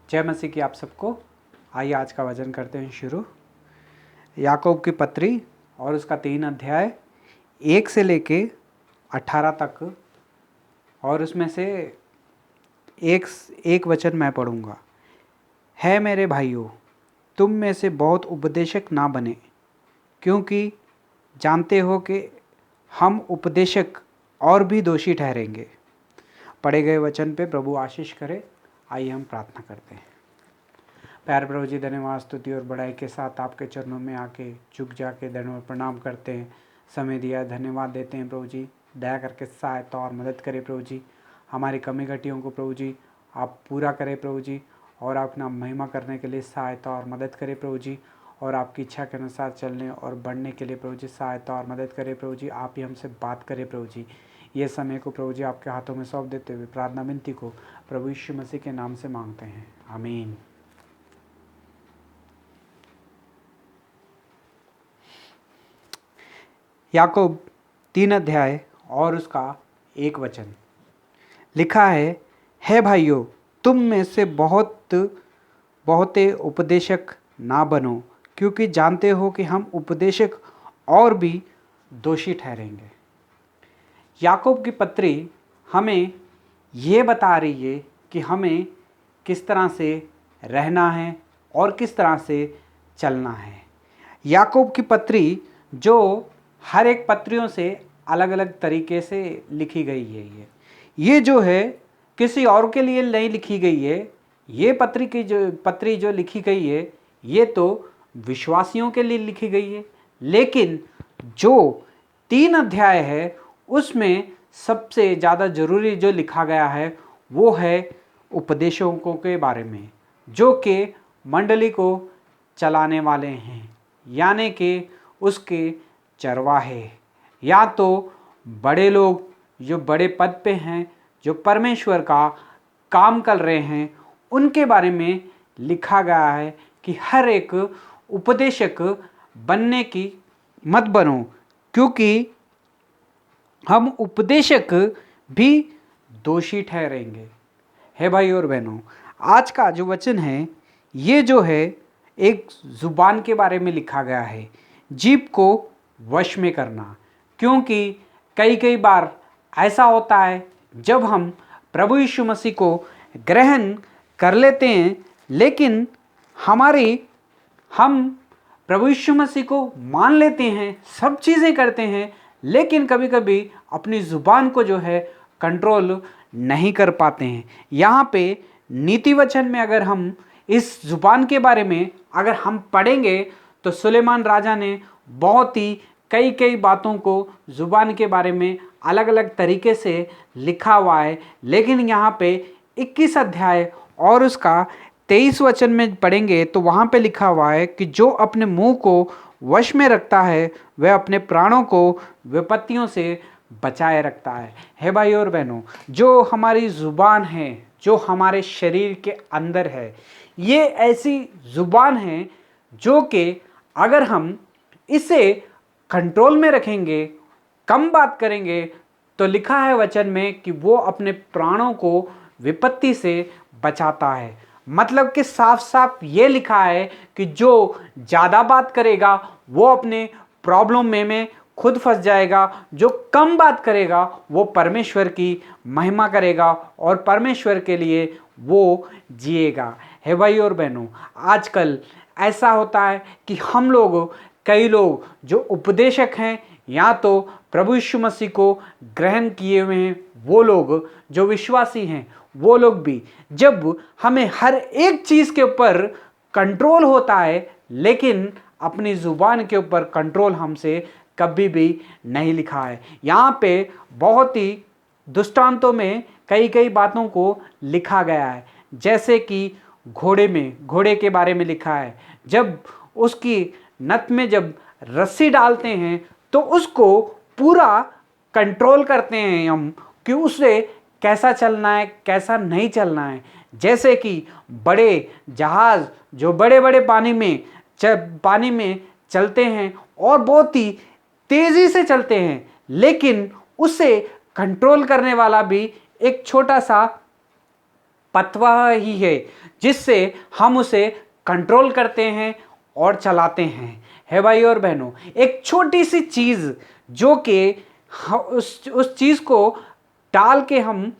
जय मसीह की आप सबको। आइए आज का वचन करते हैं शुरू। याकूब की पत्री और उसका 3 अध्याय 1 से लेके 18 तक, और उसमें से एक वचन मैं पढ़ूंगा। है मेरे भाइयों, तुम में से बहुत उपदेशक ना बने, क्योंकि जानते हो कि हम उपदेशक और भी दोषी ठहरेंगे। पढ़े गए वचन पे प्रभु आशीष करे। आइए हम प्रार्थना करते हैं। प्यारे प्रभु जी, धन्यवाद, स्तुति और बड़ाई के साथ आपके चरणों में आके झुक जाके धन्यवाद प्रणाम करते हैं। समय दिया, धन्यवाद देते हैं प्रभु जी। दया करके सहायता और मदद करें प्रभु जी। हमारी कमी घटियों को प्रभु जी आप पूरा करें प्रभु जी, और अपना महिमा करने के लिए सहायता और मदद करें प्रभु जी, और आपकी इच्छा के अनुसार चलने और बढ़ने के लिए प्रभु जी सहायता और मदद करें प्रभु जी। आप ही हमसे बात करें प्रभु जी। ये समय को प्रभु जी आपके हाथों में सौंप देते हुए प्रार्थना विनती को प्रभु यीशु मसीह के नाम से मांगते हैं, आमीन। याकूब 3 अध्याय और उसका 1 वचन लिखा है भाइयों, तुम में से बहुते उपदेशक ना बनो, क्योंकि जानते हो कि हम उपदेशक और भी दोषी ठहरेंगे। याकूब की पत्री हमें ये बता रही है कि हमें किस तरह से रहना है और किस तरह से चलना है। याकूब की पत्री जो हर एक पत्रियों से अलग अलग तरीके से लिखी गई है, ये जो है किसी और के लिए नहीं लिखी गई है। ये पत्री जो लिखी गई है, ये तो विश्वासियों के लिए लिखी गई है। लेकिन जो 3 अध्याय है, उसमें सबसे ज़्यादा ज़रूरी जो लिखा गया है वो है उपदेशकों के बारे में, जो कि मंडली को चलाने वाले हैं, यानी कि उसके चरवाहे, या तो बड़े लोग जो बड़े पद पे हैं, जो परमेश्वर का काम कर रहे हैं, उनके बारे में लिखा गया है कि हर एक उपदेशक बनने की मत बनो, क्योंकि हम उपदेशक भी दोषी ठहरेंगे। है भाई और बहनों, आज का जो वचन है ये जो है एक ज़ुबान के बारे में लिखा गया है, जीभ को वश में करना। क्योंकि कई बार ऐसा होता है जब हम प्रभु यीशु मसीह को ग्रहण कर लेते हैं, लेकिन हम प्रभु यीशु मसीह को मान लेते हैं, सब चीज़ें करते हैं, लेकिन कभी कभी अपनी ज़ुबान को जो है कंट्रोल नहीं कर पाते हैं। यहाँ पे नीति वचन में अगर हम इस ज़ुबान के बारे में अगर हम पढ़ेंगे तो सुलेमान राजा ने बहुत ही कई बातों को ज़ुबान के बारे में अलग अलग तरीके से लिखा हुआ है। लेकिन यहाँ पे 21 अध्याय और उसका 23 वचन में पढ़ेंगे तो वहाँ पे लिखा हुआ है कि जो अपने मुंह को वश में रखता है वह अपने प्राणों को विपत्तियों से बचाए रखता है। हे भाई और बहनों, जो हमारी ज़ुबान है, जो हमारे शरीर के अंदर है, ये ऐसी ज़ुबान है जो कि अगर हम इसे कंट्रोल में रखेंगे, कम बात करेंगे, तो लिखा है वचन में कि वो अपने प्राणों को विपत्ति से बचाता है। मतलब कि साफ साफ ये लिखा है कि जो ज़्यादा बात करेगा वो अपने प्रॉब्लम में खुद फंस जाएगा, जो कम बात करेगा वो परमेश्वर की महिमा करेगा और परमेश्वर के लिए वो जिएगा। है भाई और बहनों, आजकल ऐसा होता है कि हम लोग, कई लोग जो उपदेशक हैं या तो प्रभु यीशु मसीह को ग्रहण किए हुए हैं, वो लोग जो विश्वासी हैं, वो लोग भी, जब हमें हर एक चीज़ के ऊपर कंट्रोल होता है, लेकिन अपनी ज़ुबान के ऊपर कंट्रोल हमसे कभी भी नहीं लिखा है। यहाँ पे बहुत ही दृष्टांतों में कई बातों को लिखा गया है। जैसे कि घोड़े के बारे में लिखा है, जब उसकी नथ में जब रस्सी डालते हैं तो उसको पूरा कंट्रोल करते हैं हम कि उसे कैसा चलना है, कैसा नहीं चलना है। जैसे कि बड़े जहाज़ जो बड़े पानी में चलते हैं और बहुत ही तेज़ी से चलते हैं, लेकिन उसे कंट्रोल करने वाला भी एक छोटा सा पतवाह ही है जिससे हम उसे कंट्रोल करते हैं और चलाते हैं। है भाई और बहनों, एक छोटी सी चीज़ जो कि उस चीज़ को टाल के हम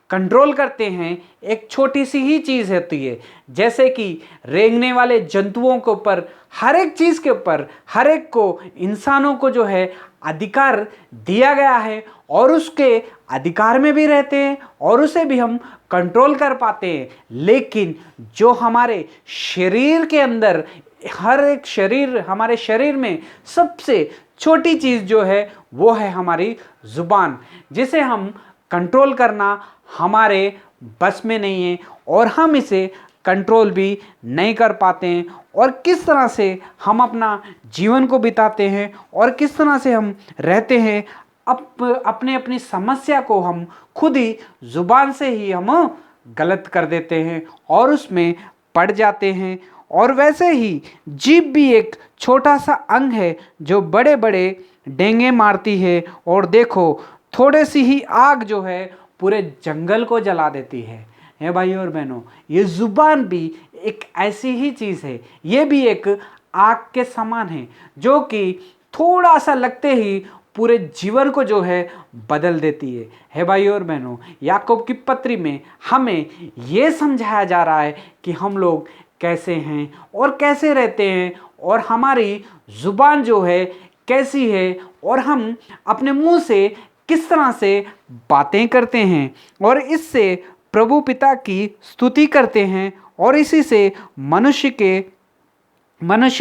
कंट्रोल करते हैं, एक छोटी सी ही चीज़ होती है। जैसे कि रेंगने वाले जंतुओं के ऊपर, हर एक चीज़ के ऊपर, हर एक को, इंसानों को जो है अधिकार दिया गया है और उसके अधिकार में भी रहते हैं और उसे भी हम कंट्रोल कर पाते हैं। लेकिन जो हमारे शरीर के अंदर, हर एक शरीर, हमारे शरीर में सबसे छोटी चीज़ जो है वो है हमारी ज़ुबान, जिसे हम कंट्रोल करना हमारे बस में नहीं है और हम इसे कंट्रोल भी नहीं कर पाते हैं। और किस तरह से हम अपना जीवन को बिताते हैं और किस तरह से हम रहते हैं, अपने अपनी समस्या को हम खुद ही ज़ुबान से ही हम गलत कर देते हैं और उसमें पड़ जाते हैं। और वैसे ही जीभ भी एक छोटा सा अंग है जो बड़े बड़े डेंगे मारती है और देखो थोड़े सी ही आग जो है पूरे जंगल को जला देती है भाई और बहनों। ये ज़ुबान भी एक ऐसी ही चीज़ है, ये भी एक आग के समान है जो कि थोड़ा सा लगते ही पूरे जीवन को जो है बदल देती है भाई और बहनों। याकूब की पत्री में हमें ये समझाया जा रहा है कि हम लोग कैसे हैं और कैसे रहते हैं और हमारी ज़ुबान जो है कैसी है और हम अपने मुंह से किस तरह से बातें करते हैं और इससे प्रभु पिता की स्तुति करते हैं और इसी से मनुष्य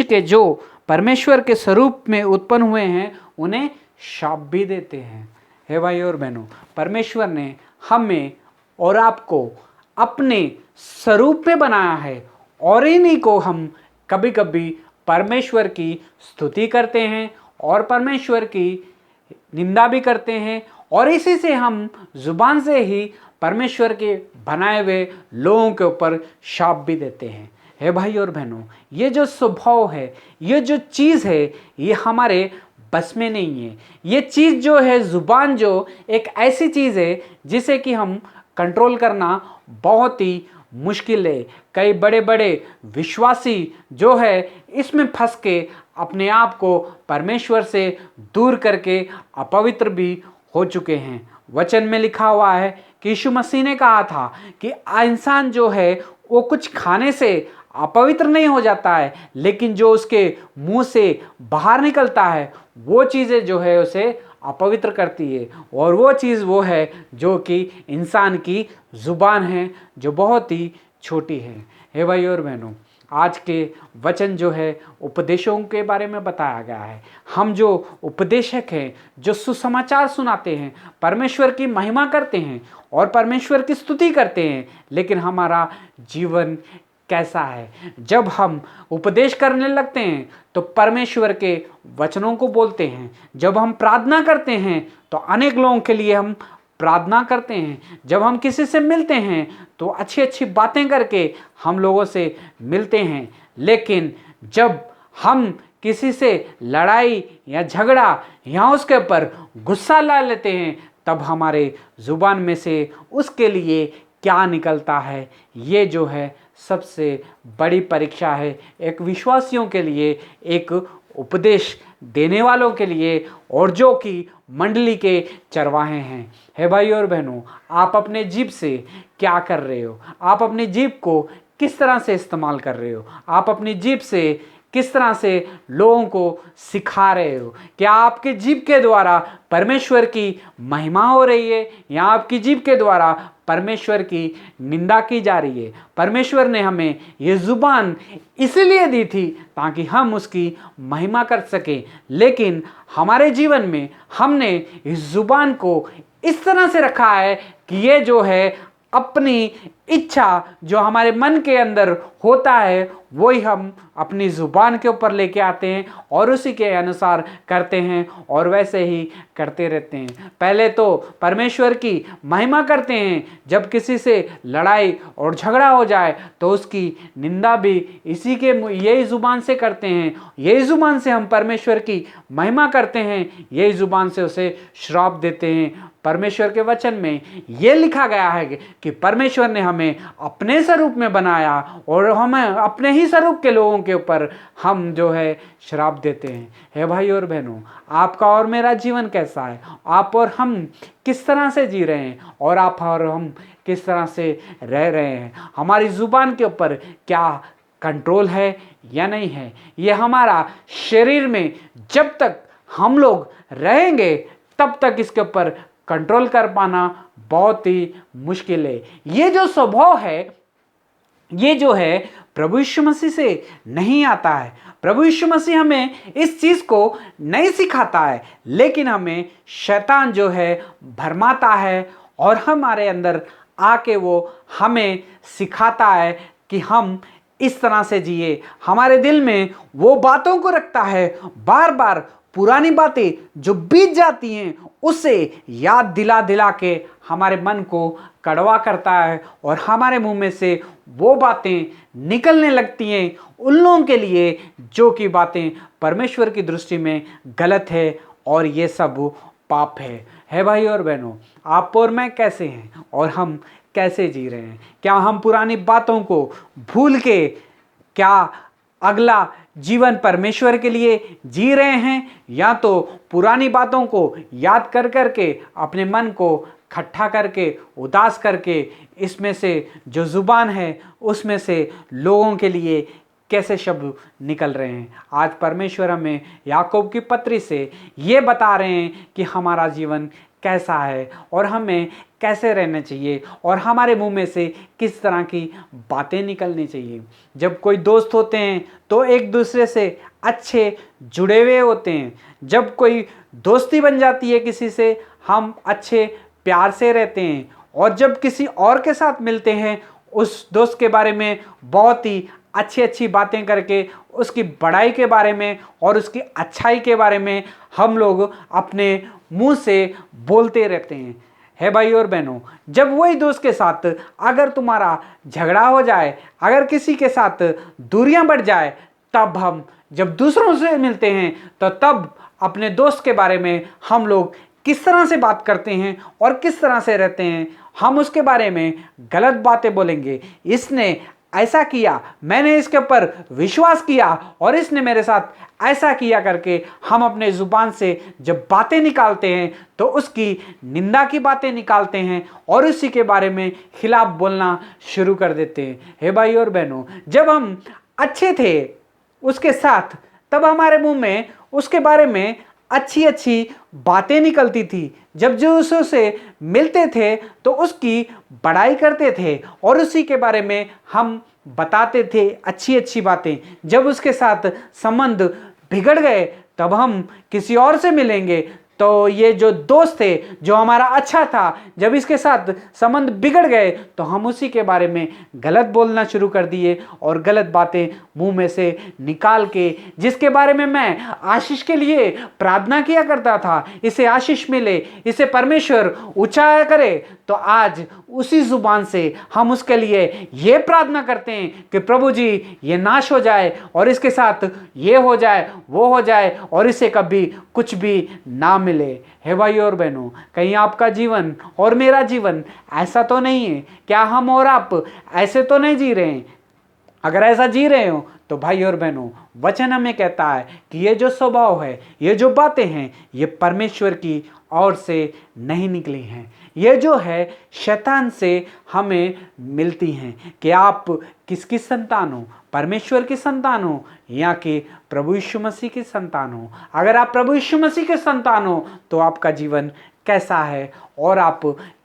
के जो परमेश्वर के स्वरूप में उत्पन्न हुए हैं उन्हें शाप भी देते हैं। हे भाई और बहनों, परमेश्वर ने हमें और आपको अपने स्वरूप में बनाया है और इन्हीं को हम कभी कभी परमेश्वर की स्तुति करते हैं और परमेश्वर की निंदा भी करते हैं और इसी से हम जुबान से ही परमेश्वर के बनाए हुए लोगों के ऊपर शाप भी देते हैं। हे भाई और बहनों, ये जो स्वभाव है, ये जो चीज़ है, ये हमारे बस में नहीं है। ये चीज़ जो है, जुबान जो एक ऐसी चीज़ है जिसे कि हम कंट्रोल करना बहुत ही मुश्किल है। कई बड़े बड़े विश्वासी जो है इसमें फंस के अपने आप को परमेश्वर से दूर करके अपवित्र भी हो चुके हैं। वचन में लिखा हुआ है कि यीशु मसीह ने कहा था कि इंसान जो है वो कुछ खाने से अपवित्र नहीं हो जाता है, लेकिन जो उसके मुंह से बाहर निकलता है वो चीज़ें जो है उसे अपवित्र करती है। और वो चीज़ वो है जो कि इंसान की ज़ुबान है, जो बहुत ही छोटी है। हे भाई और बहनों, आज के वचन जो है उपदेशों के बारे में बताया गया है। हम जो उपदेशक हैं, जो सुसमाचार सुनाते हैं, परमेश्वर की महिमा करते हैं और परमेश्वर की स्तुति करते हैं, लेकिन हमारा जीवन कैसा है? जब हम उपदेश करने लगते हैं तो परमेश्वर के वचनों को बोलते हैं। जब हम प्रार्थना करते हैं तो अनेक लोगों के लिए हम प्रार्थना करते हैं। जब हम किसी से मिलते हैं तो अच्छी अच्छी बातें करके हम लोगों से मिलते हैं। लेकिन जब हम किसी से लड़ाई या झगड़ा या उसके ऊपर गुस्सा ला लेते हैं, तब हमारे ज़ुबान में से उसके लिए क्या निकलता है, ये जो है सबसे बड़ी परीक्षा है एक विश्वासियों के लिए, एक उपदेश देने वालों के लिए और जो कि मंडली के चरवाहे हैं। हे भाई और बहनों, आप अपने जीभ से क्या कर रहे हो? आप अपनी जीभ को किस तरह से इस्तेमाल कर रहे हो? आप अपनी जीभ से किस तरह से लोगों को सिखा रहे हो? क्या आपके जीभ के द्वारा परमेश्वर की महिमा हो रही है या आपकी जीभ के द्वारा परमेश्वर की निंदा की जा रही है? परमेश्वर ने हमें ये ज़ुबान इसलिए दी थी ताकि हम उसकी महिमा कर सकें, लेकिन हमारे जीवन में हमने इस ज़ुबान को इस तरह से रखा है कि ये जो है अपनी इच्छा जो हमारे मन के अंदर होता है वही हम अपनी ज़ुबान के ऊपर लेके आते हैं और उसी के अनुसार करते हैं और वैसे ही करते रहते हैं। पहले तो परमेश्वर की महिमा करते हैं, जब किसी से लड़ाई और झगड़ा हो जाए तो उसकी निंदा भी इसी के यही ज़ुबान से करते हैं। यही ज़ुबान से हम परमेश्वर की महिमा करते हैं, यही ज़ुबान से उसे श्राप देते हैं। परमेश्वर के वचन में यह लिखा गया है कि परमेश्वर ने हमें अपने स्वरूप में बनाया और हमें अपने ही स्वरूप के लोगों के ऊपर हम जो है श्राप देते हैं। हे भाई और बहनों, आपका और मेरा जीवन कैसा है? आप और हम किस तरह से जी रहे हैं और आप और हम किस तरह से रह रहे हैं? हमारी ज़ुबान के ऊपर क्या कंट्रोल है या नहीं है? ये हमारा शरीर में जब तक हम लोग रहेंगे तब तक इसके ऊपर कंट्रोल कर पाना बहुत ही मुश्किल है। ये जो स्वभाव है, ये जो है प्रभु यीशु मसीह से नहीं आता है। प्रभु यीशु मसीह हमें इस चीज़ को नहीं सिखाता है, लेकिन हमें शैतान जो है भरमाता है और हमारे अंदर आके वो हमें सिखाता है कि हम इस तरह से जिए। हमारे दिल में वो बातों को रखता है, बार बार पुरानी बातें जो बीत जाती हैं उसे याद दिला दिला के हमारे मन को कड़वा करता है और हमारे मुंह में से वो बातें निकलने लगती हैं उन लोगों के लिए जो कि बातें परमेश्वर की दृष्टि में गलत है और ये सब पाप है भाई और बहनों, आप और मैं कैसे हैं और हम कैसे जी रहे हैं? क्या हम पुरानी बातों को भूल के क्या अगला जीवन परमेश्वर के लिए जी रहे हैं, या तो पुरानी बातों को याद कर करके अपने मन को खट्टा करके उदास करके इसमें से जो ज़ुबान है उसमें से लोगों के लिए कैसे शब्द निकल रहे हैं? आज परमेश्वर हमें याकूब की पत्री से ये बता रहे हैं कि हमारा जीवन कैसा है और हमें कैसे रहना चाहिए और हमारे मुंह में से किस तरह की बातें निकलनी चाहिए। जब कोई दोस्त होते हैं तो एक दूसरे से अच्छे जुड़े हुए होते हैं। जब कोई दोस्ती बन जाती है किसी से, हम अच्छे प्यार से रहते हैं, और जब किसी और के साथ मिलते हैं उस दोस्त के बारे में बहुत ही अच्छी अच्छी बातें करके उसकी बड़ाई के बारे में और उसकी अच्छाई के बारे में हम लोग अपने मुंह से बोलते रहते हैं। है भाई और बहनों, जब वही दोस्त के साथ अगर तुम्हारा झगड़ा हो जाए, अगर किसी के साथ दूरियां बढ़ जाए, तब हम जब दूसरों से मिलते हैं तो तब अपने दोस्त के बारे में हम लोग किस तरह से बात करते हैं और किस तरह से रहते हैं, हम उसके बारे में गलत बातें बोलेंगे। इसने ऐसा किया, मैंने इसके ऊपर विश्वास किया और इसने मेरे साथ ऐसा किया करके हम अपने ज़ुबान से जब बातें निकालते हैं तो उसकी निंदा की बातें निकालते हैं और उसी के बारे में खिलाफ बोलना शुरू कर देते हैं। हे भाई और बहनों, जब हम अच्छे थे उसके साथ तब हमारे मुंह में उसके बारे में अच्छी अच्छी बातें निकलती थी। जब जो उससे मिलते थे तो उसकी बड़ाई करते थे और उसी के बारे में हम बताते थे अच्छी अच्छी बातें। जब उसके साथ संबंध बिगड़ गए तब हम किसी और से मिलेंगे तो ये जो दोस्त थे जो हमारा अच्छा था, जब इसके साथ संबंध बिगड़ गए तो हम उसी के बारे में गलत बोलना शुरू कर दिए और गलत बातें मुंह में से निकाल के, जिसके बारे में मैं आशीष के लिए प्रार्थना किया करता था, इसे आशीष मिले, इसे परमेश्वर ऊंचा करे, तो आज उसी जुबान से हम उसके लिए ये प्रार्थना करते हैं कि प्रभु जी ये नाश हो जाए और इसके साथ ये हो जाए वो हो जाए और इसे कभी कुछ भी ना मिले। हे भाई और बहनों, कहीं आपका जीवन और मेरा जीवन ऐसा तो नहीं है? क्या हम और आप ऐसे तो नहीं जी रहे हैं? अगर ऐसा जी रहे हो तो भाई और बहनों, वचन हमें कहता है कि ये जो स्वभाव है, ये जो बातें हैं, ये परमेश्वर की ओर से नहीं निकली हैं। ये जो है शैतान से हमें मिलती हैं कि आप किसकी संतान हो, परमेश्वर की संतान हो या कि प्रभु यीशु मसीह की संतान हो। अगर आप प्रभु यीशु मसीह के संतान हो तो आपका जीवन कैसा है और आप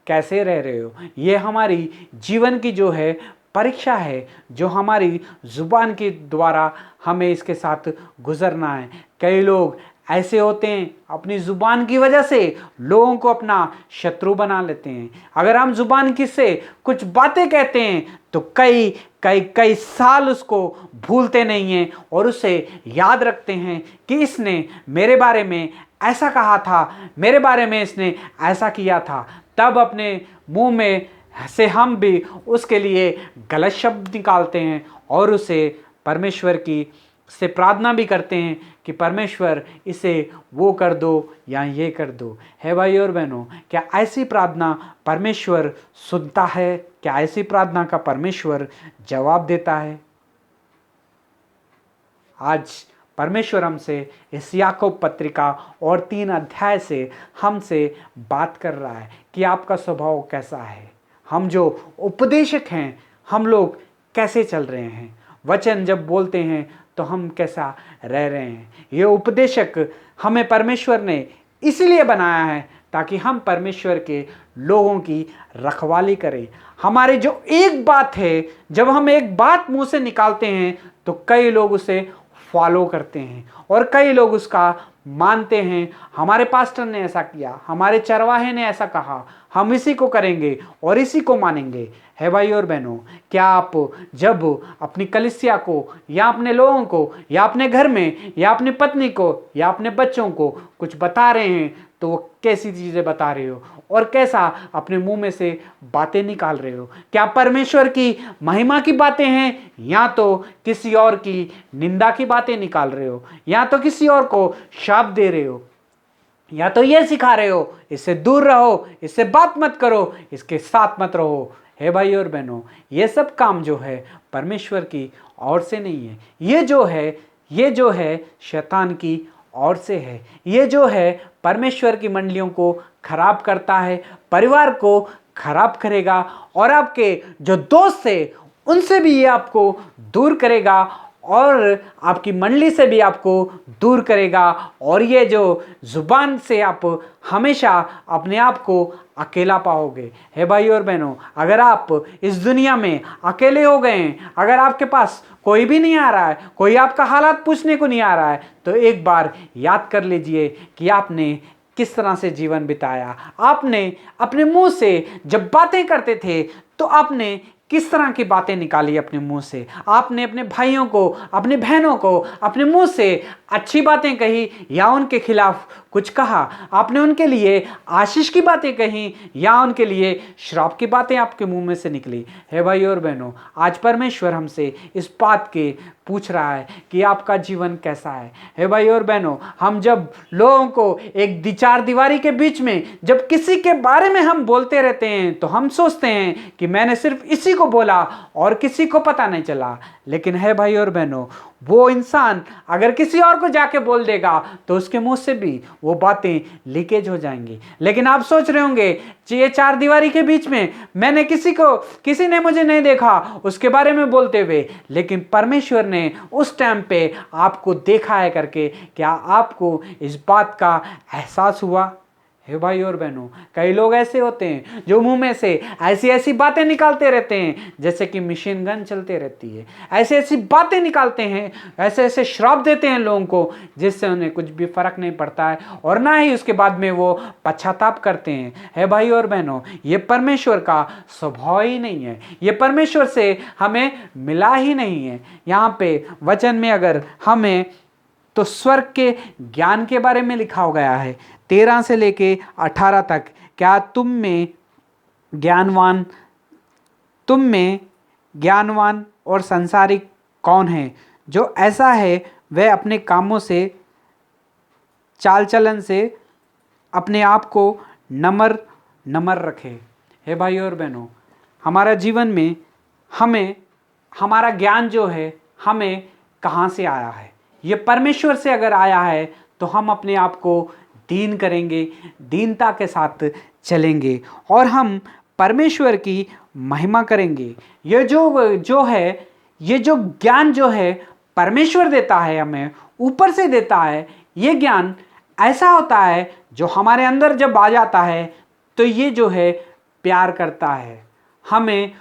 कैसे रह रहे हो, ये हमारी जीवन की जो है परीक्षा है, जो हमारी ज़ुबान के द्वारा हमें इसके साथ गुजरना है। कई लोग ऐसे होते हैं, अपनी ज़ुबान की वजह से लोगों को अपना शत्रु बना लेते हैं। अगर हम ज़ुबान की से कुछ बातें कहते हैं तो कई कई कई साल उसको भूलते नहीं हैं और उसे याद रखते हैं कि इसने मेरे बारे में ऐसा कहा था, मेरे बारे में इसने ऐसा किया था। तब अपने मुंह में से हम भी उसके लिए गलत शब्द निकालते हैं और उसे परमेश्वर की से प्रार्थना भी करते हैं कि परमेश्वर इसे वो कर दो या ये कर दो। है भाई और बहनों, क्या ऐसी प्रार्थना परमेश्वर सुनता है? क्या ऐसी प्रार्थना का परमेश्वर जवाब देता है? आज परमेश्वर हमसे इस याकूब पत्रिका और 3 अध्याय से हमसे बात कर रहा है कि आपका स्वभाव कैसा है। हम जो उपदेशक हैं, हम लोग कैसे चल रहे हैं, वचन जब बोलते हैं तो हम कैसा रह रहे हैं। ये उपदेशक हमें परमेश्वर ने इसलिए बनाया है ताकि हम परमेश्वर के लोगों की रखवाली करें। हमारे जो एक बात है, जब हम एक बात मुंह से निकालते हैं तो कई लोग उसे फॉलो करते हैं और कई लोग उसका मानते हैं। हमारे पास्टर ने ऐसा किया, हमारे चरवाहे ने ऐसा कहा, हम इसी को करेंगे और इसी को मानेंगे। है भाई और बहनों, क्या आप जब अपनी कलीसिया को या अपने लोगों को या अपने घर में या अपनी पत्नी को या अपने बच्चों को कुछ बता रहे हैं तो वो कैसी चीज़ें बता रहे हो और कैसा अपने मुंह में से बातें निकाल रहे हो? क्या परमेश्वर की महिमा की बातें हैं या तो किसी और की निंदा की बातें निकाल रहे हो, या तो किसी और को शाप दे रहे हो, या तो ये सिखा रहे हो इससे दूर रहो, इससे बात मत करो, इसके साथ मत रहो? है भाई और बहनों, ये सब काम जो है परमेश्वर की ओर से नहीं है। ये जो है शैतान की ओर से है। ये जो है परमेश्वर की मंडलियों को खराब करता है, परिवार को खराब करेगा और आपके जो दोस्त है उनसे भी ये आपको दूर करेगा और आपकी मंडली से भी आपको दूर करेगा। और ये जो जुबान से आप हमेशा अपने आप को अकेला पाओगे। है भाई और बहनों, अगर आप इस दुनिया में अकेले हो गए हैं, अगर आपके पास कोई भी नहीं आ रहा है, कोई आपका हालात पूछने को नहीं आ रहा है, तो एक बार याद कर लीजिए कि आपने किस तरह से जीवन बिताया। आपने अपने मुंह से जब बातें करते थे तो आपने किस तरह की बातें निकाली अपने मुंह से। आपने अपने भाइयों को, अपनी बहनों को अपने मुंह से अच्छी बातें कही या उनके खिलाफ कुछ कहा? आपने उनके लिए आशीष की बातें कही या उनके लिए श्राप की बातें आपके मुंह में से निकली? है भाई और बहनों, आज परमेश्वर हमसे इस बात के पूछ रहा है कि आपका जीवन कैसा है। है भाई और बहनों, हम जब लोगों को एक चार दीवारी के बीच में जब किसी के बारे में हम बोलते रहते हैं तो हम सोचते हैं कि मैंने सिर्फ इसी को बोला और किसी को पता नहीं चला। लेकिन है भाई और बहनों, वो इंसान अगर किसी और को जाके बोल देगा तो उसके मुंह से भी वो बातें लीकेज हो जाएंगी। लेकिन आप सोच रहे होंगे कि ये चार दीवारी के बीच में मैंने किसी ने मुझे नहीं देखा उसके बारे में बोलते हुए, लेकिन परमेश्वर ने उस टाइम पे आपको देखा है करके। क्या आपको इस बात का एहसास हुआ? हे भाई और बहनों, कई लोग ऐसे होते हैं जो मुंह में से ऐसी ऐसी बातें निकालते रहते हैं जैसे कि मशीन गन चलते रहती है। ऐसी ऐसी बातें निकालते हैं, ऐसे ऐसे श्राप देते हैं लोगों को जिससे उन्हें कुछ भी फर्क नहीं पड़ता है और ना ही उसके बाद में वो पश्चाताप करते हैं। हे भाई और बहनों, ये परमेश्वर का स्वभाव ही नहीं है, ये परमेश्वर से हमें मिला ही नहीं है। यहाँ पे वचन में अगर हमें तो स्वर्ग के ज्ञान के बारे में लिखा गया है 13 से लेके 18 तक। क्या तुम में ज्ञानवान और संसारिक कौन है? जो ऐसा है वह अपने कामों से, चाल चलन से अपने आप को नम्र रखे। हे भाई और बहनों, हमारा जीवन में हमारा ज्ञान जो है हमें कहाँ से आया है? ये परमेश्वर से अगर आया है तो हम अपने आप को दीन करेंगे, दीनता के साथ चलेंगे और हम परमेश्वर की महिमा करेंगे। ये जो ज्ञान जो है परमेश्वर देता है, हमें ऊपर से देता है। ये ज्ञान ऐसा होता है जो हमारे अंदर जब आ जाता है तो ये जो है प्यार करता है, हमें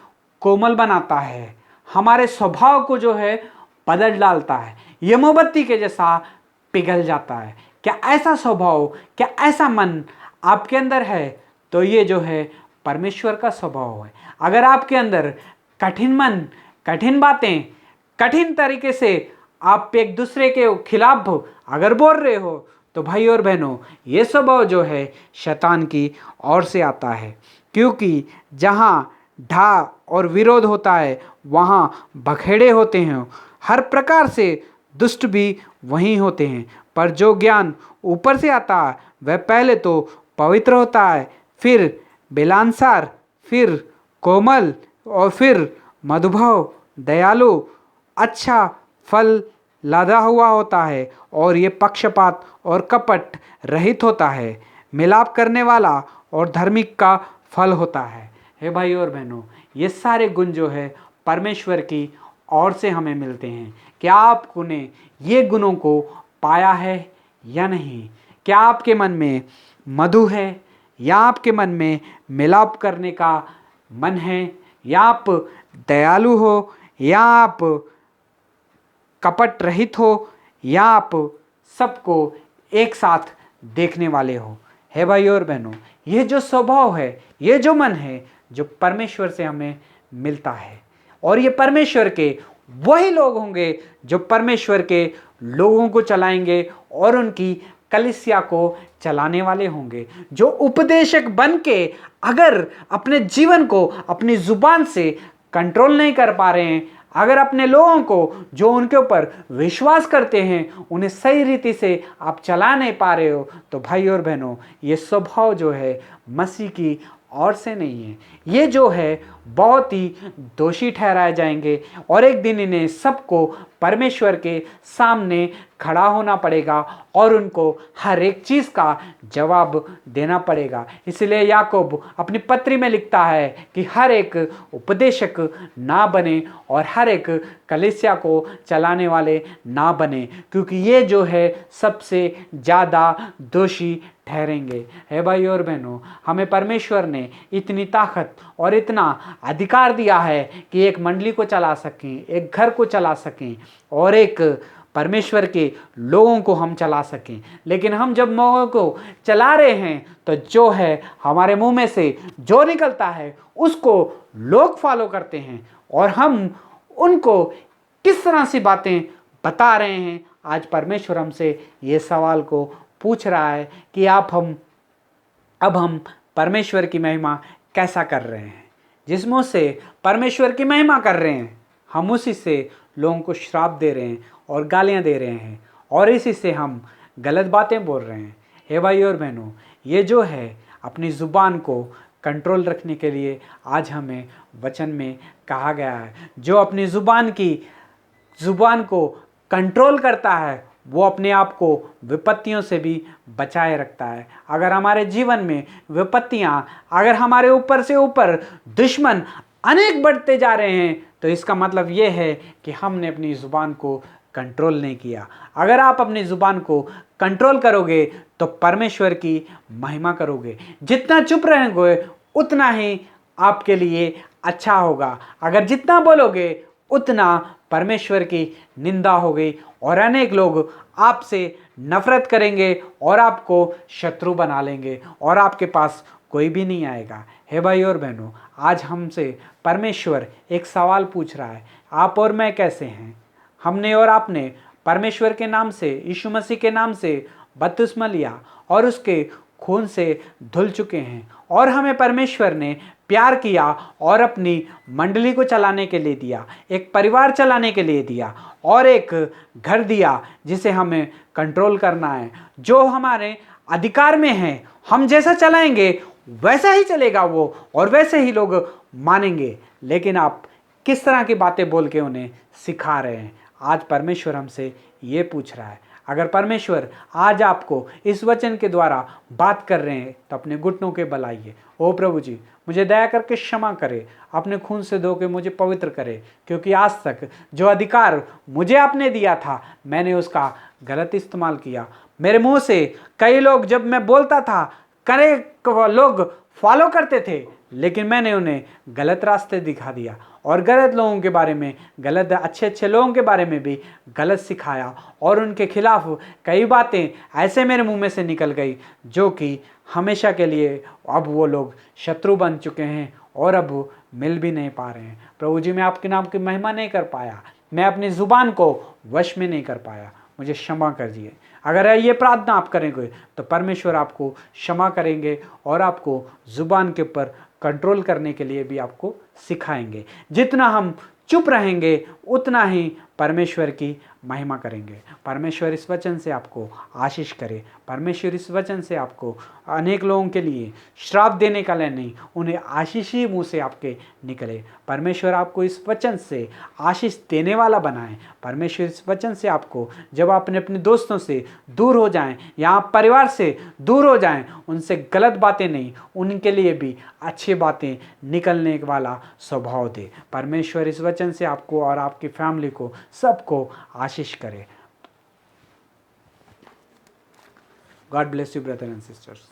कोमल बनाता है, हमारे स्वभाव को जो है बदल डालता है, ये मोमबत्ती के जैसा पिघल जाता है। क्या ऐसा स्वभाव, क्या ऐसा मन आपके अंदर है, तो ये जो है परमेश्वर का स्वभाव है। अगर आपके अंदर कठिन मन, कठिन बातें, कठिन तरीके से आप एक दूसरे के खिलाफ अगर बोल रहे हो, तो भाई और बहनों, ये स्वभाव जो है शैतान की ओर से आता है। क्योंकि जहाँ ढा और विरोध होता है वहाँ बखेड़े होते हैं, हर प्रकार से दुष्ट भी वहीं होते हैं। पर जो ज्ञान ऊपर से आता है वह पहले तो पवित्र होता है, फिर बेलांसार, फिर कोमल, और फिर मधुभाव, दयालु, अच्छा फल लादा हुआ होता है, और ये पक्षपात और कपट रहित होता है, मिलाप करने वाला और धार्मिक का फल होता है। हे भाई और बहनों, ये सारे गुण जो है परमेश्वर की ओर से हमें मिलते हैं। क्या आपने ये गुणों को पाया है या नहीं? क्या आपके मन में मधु है, या आपके मन में मिलाप करने का मन है, या आप दयालु हो, या आप कपट रहित हो, या आप सबको एक साथ देखने वाले हो? हे भाई और बहनों, ये जो स्वभाव है, ये जो मन है, जो परमेश्वर से हमें मिलता है, और ये परमेश्वर के वही लोग होंगे जो परमेश्वर के लोगों को चलाएंगे और उनकी कलीसिया को चलाने वाले होंगे। जो उपदेशक बन के अगर अपने जीवन को अपनी जुबान से कंट्रोल नहीं कर पा रहे हैं, अगर अपने लोगों को जो उनके ऊपर विश्वास करते हैं उन्हें सही रीति से आप चला नहीं पा रहे हो, तो भाई और बहनों, ये स्वभाव जो है मसीह की ओर से नहीं है। ये जो है बहुत ही दोषी ठहराए जाएंगे, और एक दिन इन्हें सबको परमेश्वर के सामने खड़ा होना पड़ेगा और उनको हर एक चीज़ का जवाब देना पड़ेगा। इसलिए याकूब अपनी पत्री में लिखता है कि हर एक उपदेशक ना बने और हर एक कलीसिया को चलाने वाले ना बने, क्योंकि ये जो है सबसे ज़्यादा दोषी ठहरेंगे। है भाई और बहनों, हमें परमेश्वर ने इतनी ताकत और इतना अधिकार दिया है कि एक मंडली को चला सकें, एक घर को चला सकें, और एक परमेश्वर के लोगों को हम चला सकें। लेकिन हम जब लोगों को चला रहे हैं, तो जो है हमारे मुंह में से जो निकलता है उसको लोग फॉलो करते हैं, और हम उनको किस तरह से बातें बता रहे हैं। आज परमेश्वर हमसे ये सवाल को पूछ रहा है कि अब हम परमेश्वर की महिमा कैसा कर रहे हैं? जिस मुंह से परमेश्वर की महिमा कर रहे हैं, हम उसी से लोगों को श्राप दे रहे हैं और गालियां दे रहे हैं, और इसी से हम गलत बातें बोल रहे हैं। हे भाई और बहनों, ये जो है अपनी ज़ुबान को कंट्रोल रखने के लिए आज हमें वचन में कहा गया है। जो अपनी ज़ुबान को कंट्रोल करता है वो अपने आप को विपत्तियों से भी बचाए रखता है। अगर हमारे जीवन में विपत्तियाँ, अगर हमारे ऊपर से ऊपर दुश्मन अनेक बढ़ते जा रहे हैं, तो इसका मतलब ये है कि हमने अपनी ज़ुबान को कंट्रोल नहीं किया। अगर आप अपनी ज़ुबान को कंट्रोल करोगे तो परमेश्वर की महिमा करोगे। जितना चुप रहेंगे उतना ही आपके लिए अच्छा होगा। अगर जितना बोलोगे उतना परमेश्वर की निंदा होगी, और अनेक लोग आपसे नफरत करेंगे और आपको शत्रु बना लेंगे, और आपके पास कोई भी नहीं आएगा। हे भाई और बहनों, आज हमसे परमेश्वर एक सवाल पूछ रहा है, आप और मैं कैसे हैं? हमने और आपने परमेश्वर के नाम से, यीशु मसीह के नाम से बपतिस्मा लिया और उसके खून से धुल चुके हैं, और हमें परमेश्वर ने प्यार किया और अपनी मंडली को चलाने के लिए दिया, एक परिवार चलाने के लिए दिया, और एक घर दिया जिसे हमें कंट्रोल करना है, जो हमारे अधिकार में है। हम जैसा चलाएंगे वैसा ही चलेगा वो, और वैसे ही लोग मानेंगे। लेकिन आप किस तरह की बातें बोल के उन्हें सिखा रहे हैं? आज परमेश्वर हमसे ये पूछ रहा है। अगर परमेश्वर आज आपको इस वचन के द्वारा बात कर रहे हैं, तो अपने घुटनों के बल आइए। ओ प्रभु जी, मुझे दया करके क्षमा करे, अपने खून से धो के मुझे पवित्र करे, क्योंकि आज तक जो अधिकार मुझे आपने दिया था मैंने उसका गलत इस्तेमाल किया। मेरे मुंह से कई लोग, जब मैं बोलता था लोग फॉलो करते थे, लेकिन मैंने उन्हें गलत रास्ते दिखा दिया और गलत लोगों के बारे में, गलत अच्छे अच्छे लोगों के बारे में भी गलत सिखाया और उनके खिलाफ कई बातें ऐसे मेरे मुंह में से निकल गई जो कि हमेशा के लिए अब वो लोग शत्रु बन चुके हैं और अब मिल भी नहीं पा रहे हैं। प्रभु जी, मैं आपके नाम की महिमा नहीं कर पाया, मैं अपनी ज़ुबान को वश में नहीं कर पाया, मुझे क्षमा कर दिए। अगर ये प्रार्थना आप करेंगे तो परमेश्वर आपको क्षमा करेंगे और आपको ज़ुबान के ऊपर कंट्रोल करने के लिए भी आपको सिखाएंगे। जितना हम चुप रहेंगे उतना ही परमेश्वर की महिमा करेंगे। परमेश्वर इस वचन से आपको आशीष करे। परमेश्वर इस वचन से आपको अनेक लोगों के लिए श्राप देने का लिए नहीं, उन्हें आशीष ही मुँह से आपके निकले। परमेश्वर आपको इस वचन से आशीष देने वाला बनाए। परमेश्वर इस वचन से आपको, जब आप अपने दोस्तों से दूर हो जाएं या आप परिवार से दूर हो जाएं, उनसे गलत बातें नहीं, उनके लिए भी अच्छी बातें निकलने वाला स्वभाव दे। परमेश्वर इस वचन से आपको और आपकी फैमिली को, सबको आशीष करे। God bless you brother and sisters.